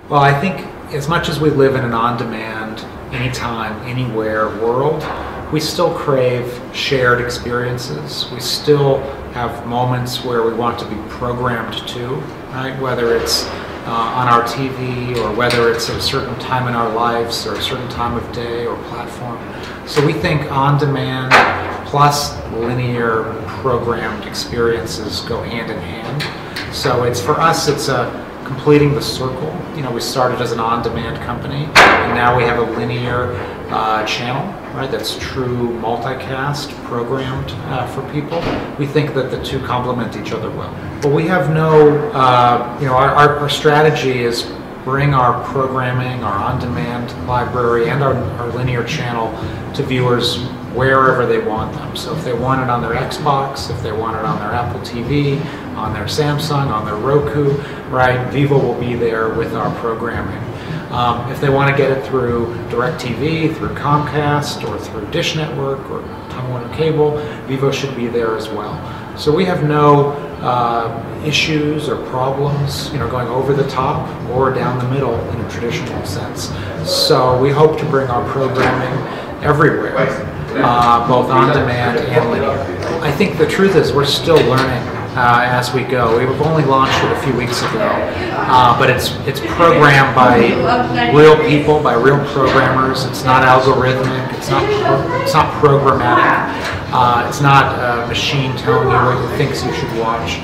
Well, I think as much as we live in an on-demand, anytime, anywhere world, we still crave shared experiences. We still have moments where we want to be programmed to, right? Whether it's on our TV or whether it's at a certain time in our lives or a certain time of day or platform. So we think on-demand plus linear programmed experiences go hand in hand. So it's, for us, it's completing the circle. You know, we started as an on-demand company, and now we have a linear channel, right? That's true multicast, programmed for people. We think that the two complement each other well. But we have no, you know, our strategy is bring our programming, our on-demand library, and our linear channel to viewers wherever they want them. So if they want it on their Xbox, if they want it on their Apple TV, on their Samsung, on their Roku, right, VEVO will be there with our programming. If they want to get it through DirecTV, through Comcast, or through Dish Network, or Time Warner Cable, VEVO should be there as well. So we have no issues or problems, you know, going over the top or down the middle in a traditional sense. So we hope to bring our programming everywhere, both on demand and linear. I think the truth is we're still learning as we go. We've only launched it a few weeks ago, but it's programmed by real people, by real programmers. It's not algorithmic. It's not programmatic. It's not a machine telling you what it thinks you should watch.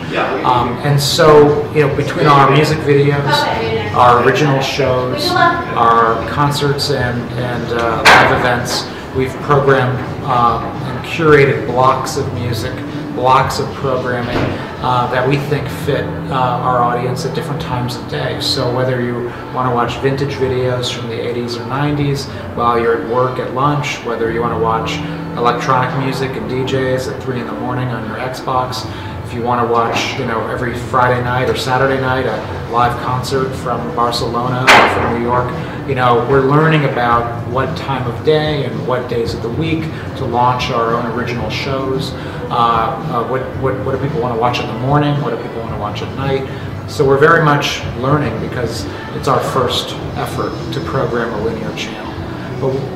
And so, you know, between our music videos, our original shows, our concerts and live events, we've programmed and curated blocks of music, blocks of programming that we think fit our audience at different times of day. So whether you want to watch vintage videos from the 80s or 90s while you're at work at lunch, whether you want to watch electronic music and DJs at 3 in the morning on your Xbox, if you want to watch, you know, every Friday night or Saturday night a live concert from Barcelona or from New York, you know, we're learning about what time of day and what days of the week to launch our own original shows. What do people want to watch in the morning? What do people want to watch at night? So we're very much learning because it's our first effort to program a linear channel.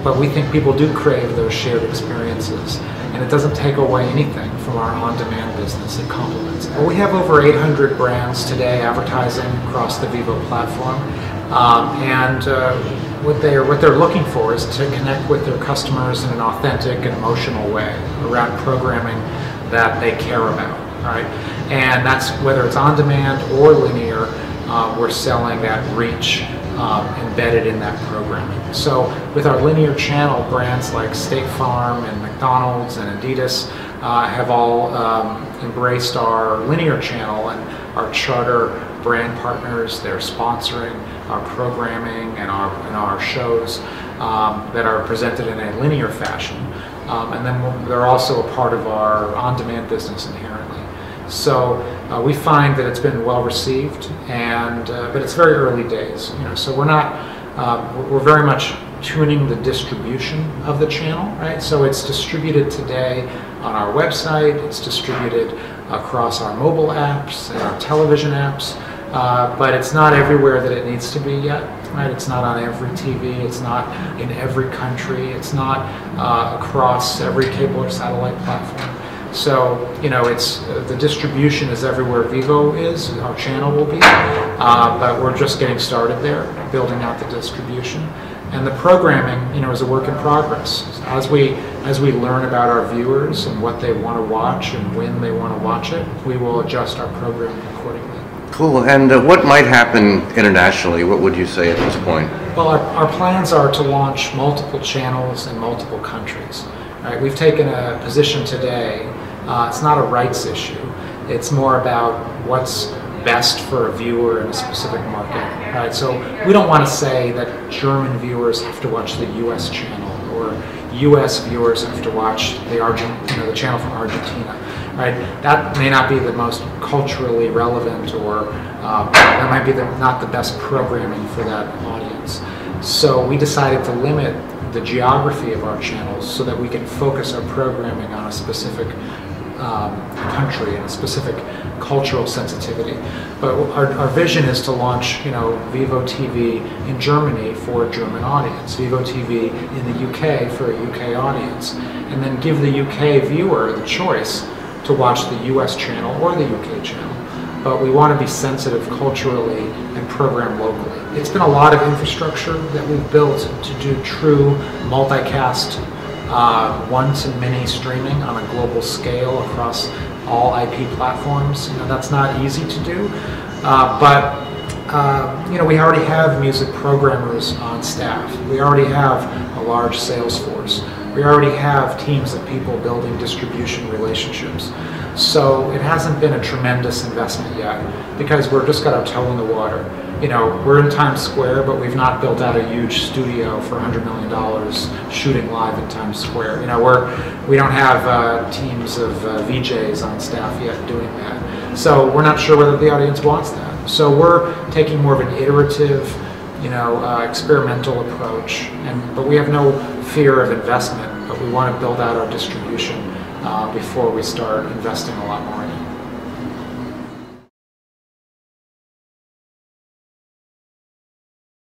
But we think people do crave those shared experiences, and it doesn't take away anything from our on-demand business. It complements it. Well, we have over 800 brands today advertising across the VEVO platform, and what they're looking for is to connect with their customers in an authentic and emotional way around programming that they care about. Right? And that's whether it's on-demand or linear, we're selling that reach embedded in that programming. So with our linear channel, brands like State Farm and McDonald's and Adidas have all embraced our linear channel, and our charter brand partners, they're sponsoring our programming and our shows that are presented in a linear fashion. And then they're also a part of our on-demand business inherently. So we find that it's been well received, and but it's very early days. You know, so we're very much tuning the distribution of the channel, right? So it's distributed today on our website. It's distributed across our mobile apps and our television apps, but it's not everywhere that it needs to be yet. Right? It's not on every TV. It's not in every country. It's not across every cable or satellite platform. So, you know, it's the distribution is everywhere VEVO is, our channel will be, but we're just getting started there, building out the distribution. And the programming, you know, is a work in progress. As we learn about our viewers and what they want to watch and when they want to watch it, we will adjust our programming accordingly. Cool. And what might happen internationally? What would you say at this point? Well, our plans are to launch multiple channels in multiple countries. Right? We've taken a position today. It's not a rights issue. It's more about what's best for a viewer in a specific market. Right? So we don't want to say that German viewers have to watch the U.S. channel, or U.S. viewers have to watch the channel from Argentina. Right? That may not be the most culturally relevant, or that might be not the best programming for that audience. So we decided to limit the geography of our channels so that we can focus our programming on a specific country and a specific cultural sensitivity. But our vision is to launch, VEVO TV in Germany for a German audience, VEVO TV in the UK for a UK audience, and then give the UK viewer the choice to watch the US channel or the UK channel. But we want to be sensitive culturally and program locally. It's been a lot of infrastructure that we've built to do true multicast one-to-many streaming on a global scale across all IP platforms. That's not easy to do, but we already have music programmers on staff. We already have a large sales force. We already have teams of people building distribution relationships. So it hasn't been a tremendous investment yet because we're just got our toe in the water. We're in Times Square, but we've not built out a huge studio for $100 million shooting live in Times Square. We don't have teams of VJs on staff yet doing that. So we're not sure whether the audience wants that. So we're taking more of an iterative, experimental approach, but we have no fear of investment, but we want to build out our distribution before we start investing a lot more in it.